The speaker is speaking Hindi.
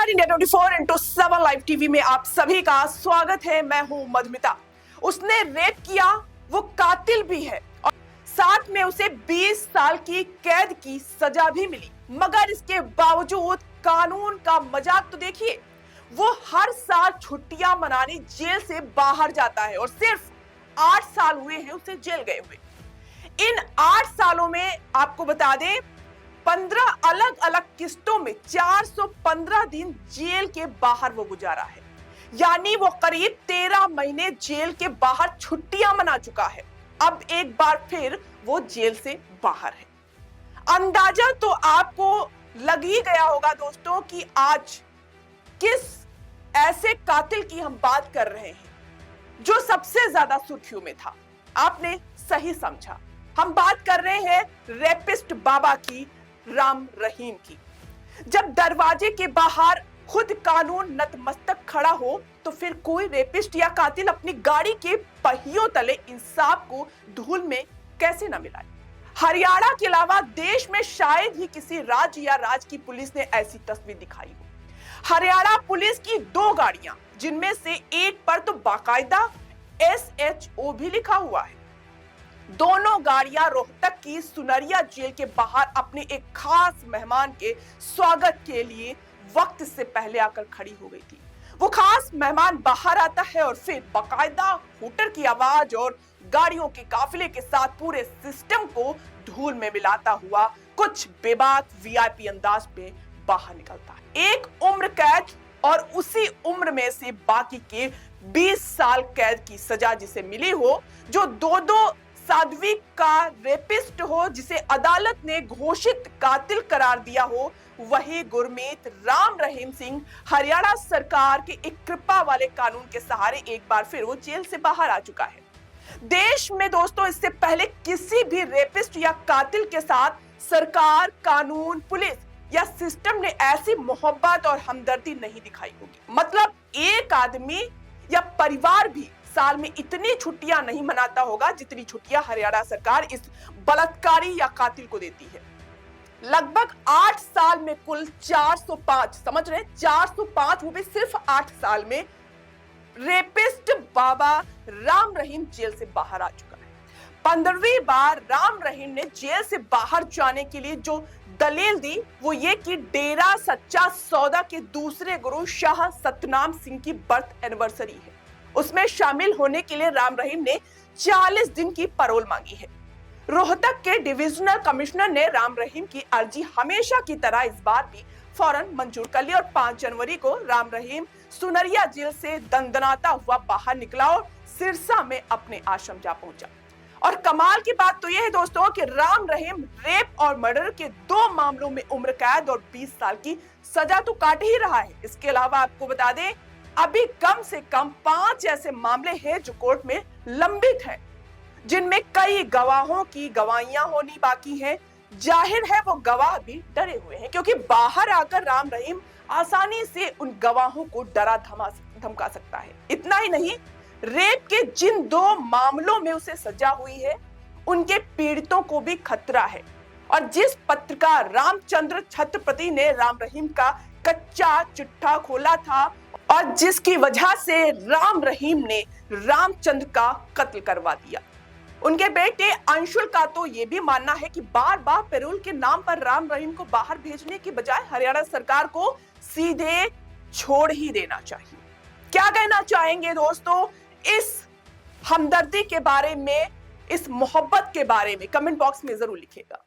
All India 24x7 live TV में आप सभी का स्वागत है। मैं हूं मधुमिता। उसने रेप किया, वो कातिल भी है और साथ में उसे 20 साल की कैद की सजा भी मिली। मगर इसके बावजूद कानून का मजाक तो देखिए, वो हर साल छुट्टियां मनाने जेल से बाहर जाता है और सिर्फ 8 साल हुए हैं उसे जेल गए हुए। इन 8 सालों में आपको बता दें 15 अलग अलग किस्तों में 415 दिन जेल के बाहर वो गुजारा है। यानी वो करीब 13 महीने जेल के बाहर छुट्टियां मना चुका है। अब एक बार फिर वो जेल से बाहर है। अंदाजा तो आपको लग ही गया होगा दोस्तों कि आज किस ऐसे कातिल की हम बात कर रहे हैं जो सबसे ज्यादा सुर्खियों में था। आपने सही समझा, हम बात कर रहे हैं रेपिस्ट बाबा की, राम रहीम की। जब दरवाजे के बाहर खुद कानून नतमस्तक खड़ा हो तो फिर कोई रेपिस्ट या कातिल अपनी गाड़ी के पहियों तले इंसाफ को धूल में कैसे न मिलाए। हरियाणा के अलावा देश में शायद ही किसी राज्य या राज्य की पुलिस ने ऐसी तस्वीर दिखाई हो। हरियाणा पुलिस की 2 गाड़ियां, जिनमें से एक पर तो बाकायदा SHO भी लिखा हुआ है। दोनों गाड़ियां रोहतक की सुनरिया जेल के बाहर अपने एक खास मेहमान के स्वागत के लिए वक्त से पहले आकर खड़ी हो गई थी। वो खास मेहमान बाहर आता है और फिर बाकायदा हूटर की आवाज और गाड़ियों के काफिले के साथ पूरे सिस्टम को धूल में मिलाता हुआ कुछ बेबाक VIP अंदाज में बाहर निकलता है। एक उम्र कैद और उसी उम्र में से बाकी के 20 साल कैद की सजा जिसे मिली हो, जो दो साध्वी का रेपिस्ट हो, जिसे अदालत ने घोषित कातिल करार दिया हो, वही गुरमीत राम रहीम सिंह हरियाणा सरकार के एक कृपा वाले कानून के सहारे एक बार फिर वो जेल से बाहर आ चुका है। देश में दोस्तों इससे पहले किसी भी रेपिस्ट या कातिल के साथ सरकार, कानून, पुलिस या सिस्टम ने ऐसी मोहब्बत और हमदर्दी नहीं दिखाई होगी। मतलब एक आदमी या परिवार भी साल में इतनी छुट्टियां नहीं मनाता होगा जितनी छुट्टियां हरियाणा सरकार इस बलात्कारी या कातिल को देती है। लगभग 8 साल में कुल 405, समझ रहे हैं, 405, वो भी सिर्फ 8 साल में रेपिस्ट बाबा राम रहीम जेल से बाहर आ चुका है। 15वीं बार राम रहीम ने जेल से बाहर जाने के लिए जो दलील दी वो ये कि डेरा सच्चा सौदा के दूसरे गुरु शाह सतनाम सिंह की बर्थ एनिवर्सरी है। उसमें शामिल होने के लिए राम रहीम ने 40 दिन की पैरोल मांगी है। रोहतक के डिविजनल कमिश्नर ने राम रहीम की अर्जी हमेशा की तरह इस बार भी फौरन मंजूर कर ली और 5 जनवरी को राम रहीम सुनरिया जेल से दंदनाता हुआ बाहर निकला और सिरसा में अपने आश्रम जा पहुंचा। और कमाल की बात तो यह है दोस्तों कि राम रहीम रेप और मर्डर के 2 मामलों में उम्र कैद और 20 साल की सजा तो काट ही रहा है। इसके अलावा आपको बता दें अभी कम से कम 5 ऐसे मामले हैं जो कोर्ट में लंबित हैं, जिनमें कई गवाहों की गवाहियां होनी बाकी हैं। जाहिर है वो गवाह भी डरे हुए हैं क्योंकि बाहर आकर राम रहीम आसानी से उन गवाहों को डरा धमका सकता है। इतना ही नहीं, रेप के जिन 2 मामलों में उसे सजा हुई है उनके पीड़ितों को भी खतरा है। और जिस पत्रकार रामचंद्र छत्रपति ने राम रहीम का कच्चा चिट्ठा खोला था और जिसकी वजह से राम रहीम ने रामचंद्र का कत्ल करवा दिया, उनके बेटे अंशुल का तो यह भी मानना है कि बार बार पैरोल के नाम पर राम रहीम को बाहर भेजने की बजाय हरियाणा सरकार को सीधे छोड़ ही देना चाहिए। क्या कहना चाहेंगे दोस्तों इस हमदर्दी के बारे में, इस मोहब्बत के बारे में? कमेंट बॉक्स में जरूर लिखिएगा।